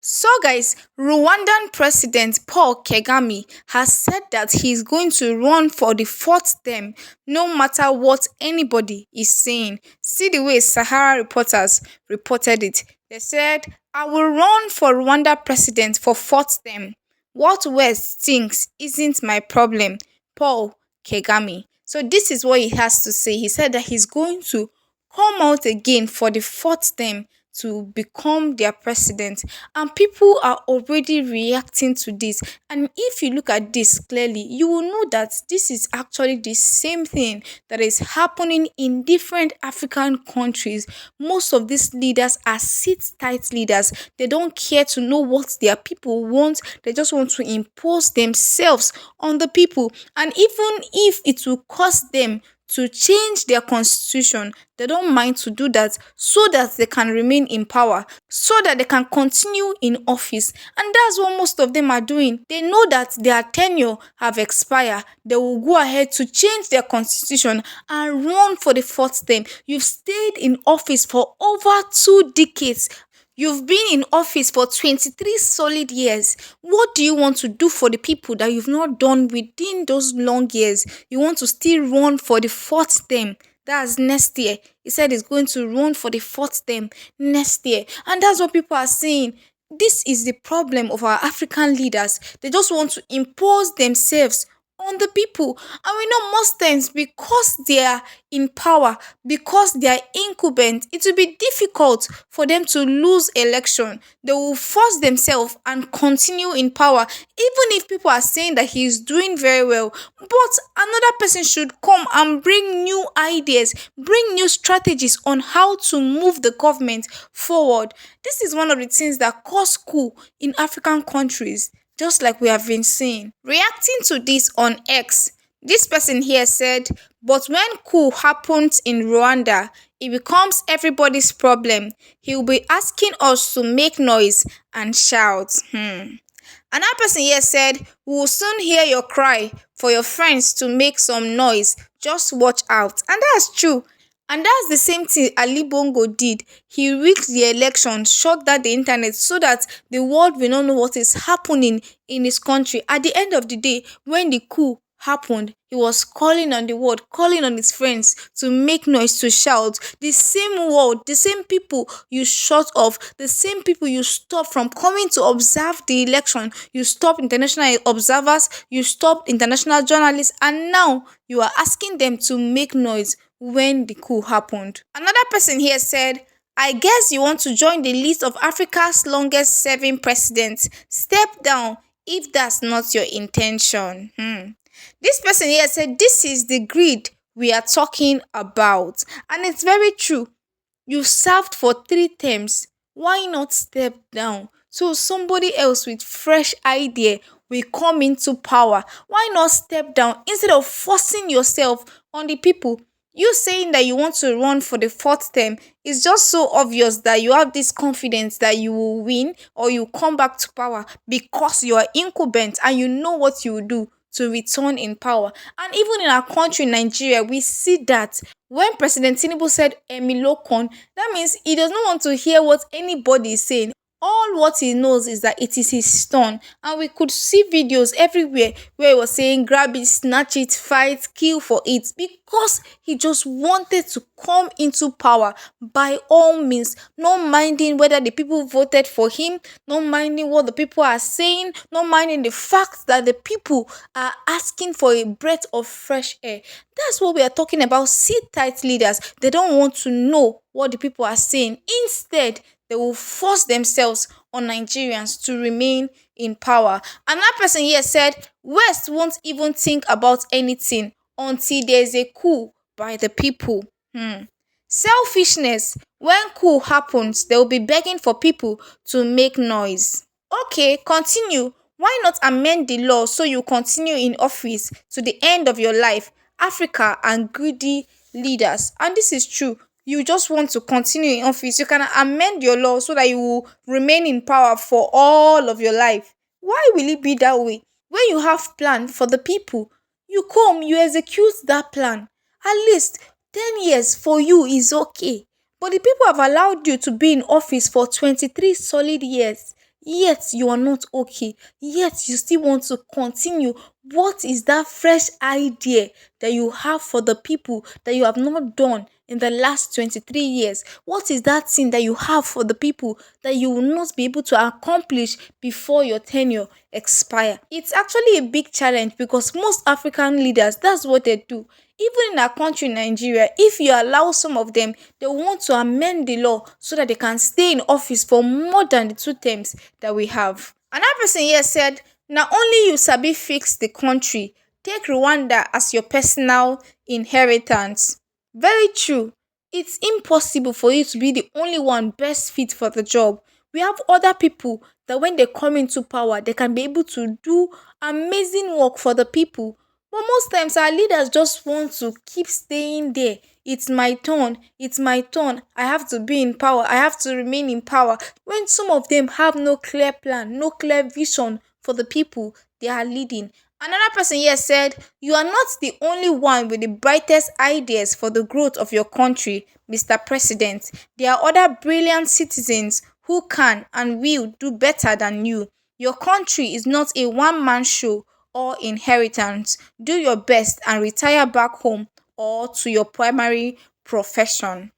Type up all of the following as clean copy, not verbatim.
So, guys, Rwandan President Paul Kegame has said that he is going to run for the fourth term, no matter what anybody is saying. See the way Sahara reporters reported it. They said, "I will run for Rwanda president for fourth term. What West thinks isn't my problem." Paul Kegame. So this is what he has to say. He said that he's going to come out again for the fourth term to become their president, and people are already reacting to this. And if you look at this clearly, you will know that this is actually the same thing that is happening in different African countries. Most of these leaders are sit tight leaders. They don't care to know what their people want. They just want to impose themselves on the people, and even if it will cost them to change their constitution, they don't mind to do that so that they can remain in power, so that they can continue in office. And that's what most of them are doing. They know that their tenure have expired. They will go ahead to change their constitution and run for the fourth term. You've stayed in office for over 2 decades. You've been in office for 23 solid years. What do you want to do for the people that you've not done within those long years? You want to still run for the fourth term. That's next year. He said he's going to run for the fourth term next year. And that's what people are saying. This is the problem of our African leaders. They just want to impose themselves on the people. And we know most times, because they are in power, because they are incumbent, it will be difficult for them to lose election. They will force themselves and continue in power, even if people are saying that he is doing very well. But another person should come and bring new ideas, bring new strategies on how to move the government forward. This is one of the things that cause coup in African countries, just like we have been seeing. Reacting to this on X, this person here said, "But when coup happens in Rwanda, it becomes everybody's problem. He will be asking us to make noise and shout." Another person here said, "We will soon hear your cry for your friends to make some noise. Just watch out." And that's true. And that's the same thing Ali Bongo did. He rigged the election, shut down the internet so that the world will not know what is happening in his country. At the end of the day, when the coup happened, he was calling on the world, calling on his friends to make noise, to shout. The same world, the same people you shut off, the same people you stop from coming to observe the election. You stopped international observers, you stopped international journalists, and now you are asking them to make noise when the coup happened. Another person here said, "I guess you want to join the list of Africa's longest serving presidents. Step down if that's not your intention." This person here said, "This is the greed we are talking about." And it's very true. You served for 3 terms. Why not step down so somebody else with fresh idea will come into power? Why not step down instead of forcing yourself on the people? You saying that you want to run for the fourth term is just so obvious that you have this confidence that you will win or you come back to power because you are incumbent and you know what you will do to return in power. And even in our country, Nigeria, we see that when President Tinubu said Emilokon, that means he does not want to hear what anybody is saying. All what he knows is that it is his turn. And we could see videos everywhere where he was saying, "Grab it, snatch it, fight, kill for it," because he just wanted to come into power by all means, not minding whether the people voted for him, not minding what the people are saying, not minding the fact that the people are asking for a breath of fresh air. That's what we are talking about. Sit tight leaders. They don't want to know what the people are saying. Instead, they will force themselves on Nigerians to remain in power. Another person here said, "West won't even think about anything until there's a coup by the people." Selfishness. When coup happens, they will be begging for people to make noise. Okay, continue. Why not amend the law so you continue in office to the end of your life? Africa and greedy leaders. And this is true. You just want to continue in office. You can amend your law so that you will remain in power for all of your life. Why will it be that way? When you have plan for the people, you come, you execute that plan. At least 10 years for you is okay. But the people have allowed you to be in office for 23 solid years. yet you are not okay, yet you still want to continue. What is that fresh idea that you have for the people that you have not done in the last 23 years? What is that thing that you have for the people that you will not be able to accomplish before your tenure expire? It's actually a big challenge because most African leaders, that's what they do. Even in our country, Nigeria, if you allow some of them, they want to amend the law so that they can stay in office for more than the 2 terms that we have. Another person here said, "Now only you sabi fix the country. Take Rwanda as your personal inheritance." Very true. It's impossible for you to be the only one best fit for the job. We have other people that when they come into power, they can be able to do amazing work for the people. But most times our leaders just want to keep staying there. It's my turn. It's my turn. I have to be in power. I have to remain in power. When some of them have no clear plan, no clear vision for the people they are leading. Another person here said, "You are not the only one with the brightest ideas for the growth of your country, Mr. President. There are other brilliant citizens who can and will do better than you. Your country is not a one man show or inheritance. Do your best and retire back home or to your primary profession."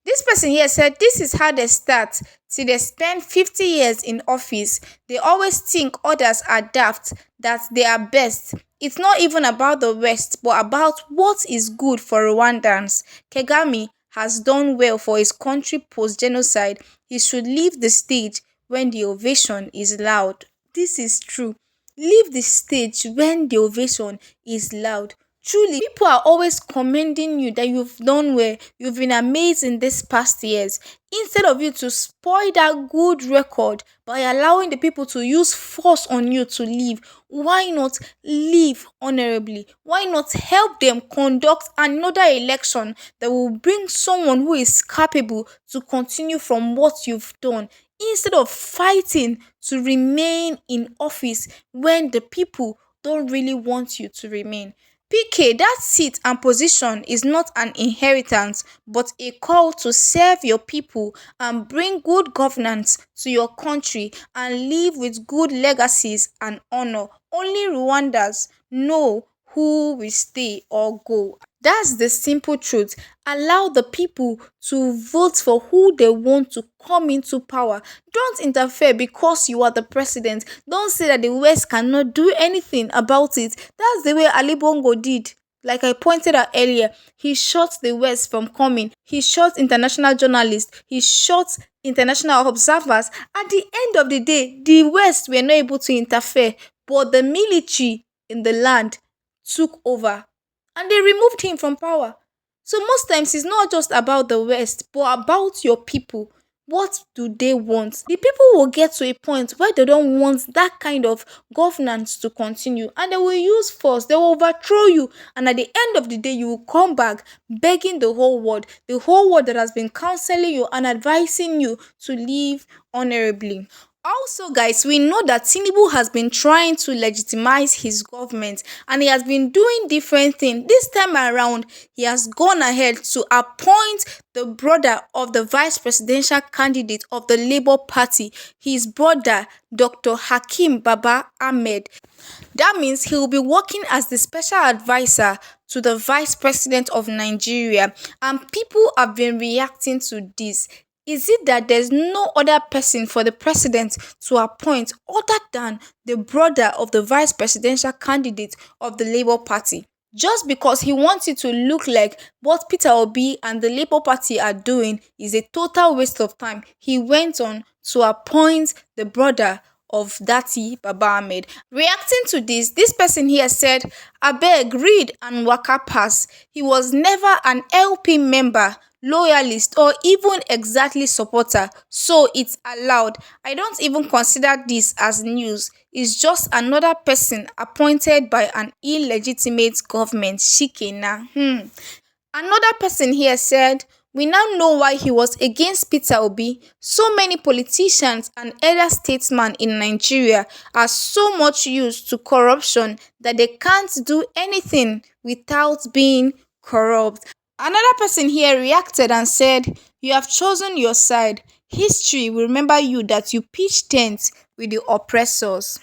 This person here said this is how they start till they spend 50 years in office. They always think others are daft, that they are best. It's not even about the West, but about what is good for Rwandans. Kegame has done well for his country post genocide. He should leave the stage when the ovation is loud. This is true. Leave the stage when the ovation is loud. Truly, people are always commending you that you've done well, you've been amazing this past years. Instead of you to spoil that good record by allowing the people to use force on you to leave, why not leave honorably? Why not help them conduct another election that will bring someone who is capable to continue from what you've done? Instead of fighting to remain in office when the people don't really want you to remain. PK, that seat and position is not an inheritance, but a call to serve your people and bring good governance to your country and live with good legacies and honor. Only Rwandans know who will stay or go. That's the simple truth. Allow the people to vote for who they want to come into power. Don't interfere because you are the president. Don't say that the West cannot do anything about it. That's the way Ali Bongo did. Like I pointed out earlier, he shut the West from coming. He shut international journalists. He shut international observers. At the end of the day, the West were not able to interfere, but the military in the land took over and they removed him from power. So most times it's not just about the West, but about your people. What do they want? The people will get to a point where they don't want that kind of governance to continue and they will use force, they will overthrow you. And at the end of the day, you will come back begging the whole world that has been counseling you and advising you to live honorably. Also, guys, we know that Tinubu has been trying to legitimize his government and he has been doing different things. This time around, he has gone ahead to appoint the brother of the vice presidential candidate of the Labour Party, his brother, Dr. Hakim Baba Ahmed. That means he will be working as the special advisor to the vice president of Nigeria, and people have been reacting to this. Is it that there's no other person for the president to appoint other than the brother of the vice presidential candidate of the Labour Party? Just because he wants it to look like what Peter Obi and the Labour Party are doing is a total waste of time, he went on to appoint the brother of Dati Baba Ahmed. Reacting to this person here said, "Abeg, read and waka pass. He was never an LP member, loyalist, or even exactly supporter, so it's allowed. I don't even consider this as news. It's just another person appointed by an illegitimate government. Shikena." Another person here said, "We now know why he was against Peter Obi. So many politicians and elder statesmen in Nigeria are so much used to corruption that they can't do anything without being corrupt." Another person here reacted and said, "You have chosen your side. History will remember you that you pitched tents with the oppressors.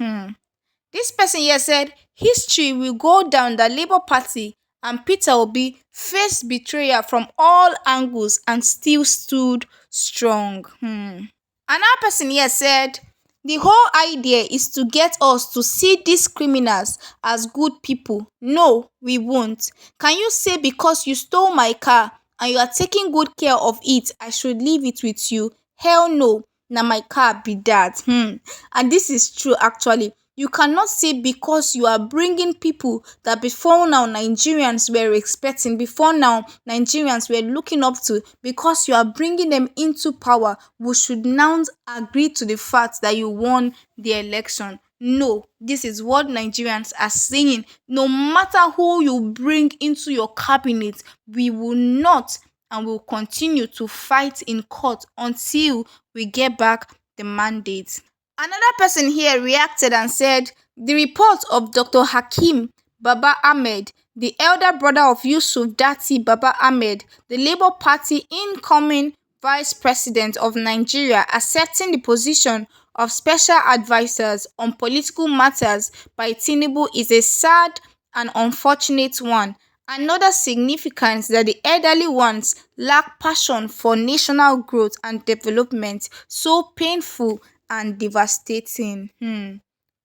This person here said history will go down that Labour Party and Peter Obi faced betrayal from all angles and still stood strong. Another person here said the whole idea is to get us to see these criminals as good people. No, we won't. Can you say because you stole my car and you are taking good care of it, I should leave it with you? Hell no. Na my car be that. And this is true actually. You cannot say because you are bringing people that before now Nigerians were expecting, before now Nigerians were looking up to, because you are bringing them into power, we should now agree to the fact that you won the election. No, this is what Nigerians are saying. No matter who you bring into your cabinet, we will not and will continue to fight in court until we get back the mandate. Another person here reacted and said the report of Dr. Hakim Baba Ahmed, the elder brother of Yusuf Dati Baba Ahmed, the Labour Party incoming vice president of Nigeria, accepting the position of special advisors on political matters by Tinubu is a sad and unfortunate one. Another significance that the elderly ones lack passion for national growth and development, so painful and devastating.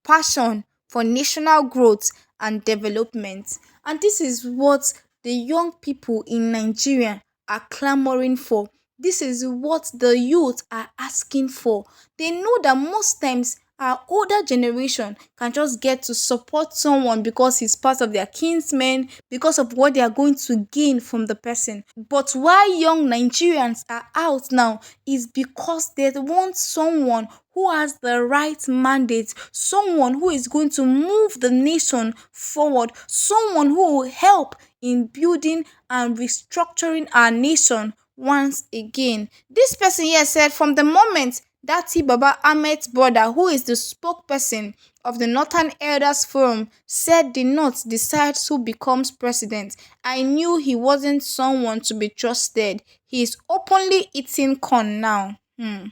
Passion for national growth and development. And this is what the young people in Nigeria are clamoring for. This is what the youth are asking for. They know that most times our older generation can just get to support someone because he's part of their kinsmen, because of what they are going to gain from the person. But why young Nigerians are out now is because they want someone who has the right mandate, someone who is going to move the nation forward, someone who will help in building and restructuring our nation once again. This person here said from the moment Dati Baba Ahmed's brother, who is the spokesperson of the Northern Elders Forum, said the North decides who becomes president, I knew he wasn't someone to be trusted. He is openly eating corn now. Another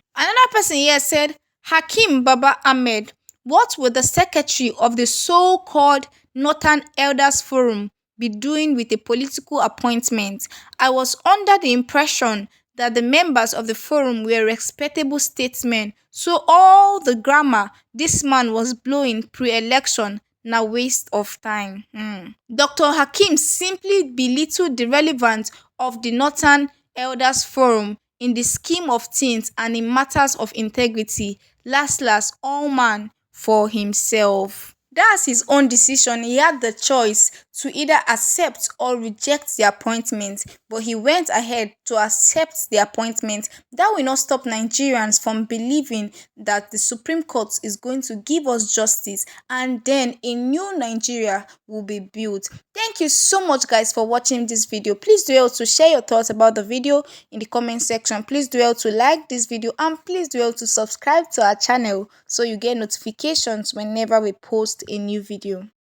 person here said, Hakim Baba Ahmed, what will the secretary of the so-called Northern Elders Forum be doing with a political appointment? I was under the impression that the members of the forum were respectable statesmen, so all the grammar this man was blowing pre-election na waste of time. Dr. Hakim simply belittled the relevance of the Northern Elders Forum in the scheme of things and in matters of integrity. Last, all man for himself. That's his own decision. He had the choice to either accept or reject the appointment, but he went ahead to accept the appointment. That will not stop Nigerians from believing that the Supreme Court is going to give us justice and then a new Nigeria will be built. Thank you so much guys for watching this video. Please do well to share your thoughts about the video in the comment section. Please do well to like this video and please do well to subscribe to our channel so you get notifications whenever we post a new video.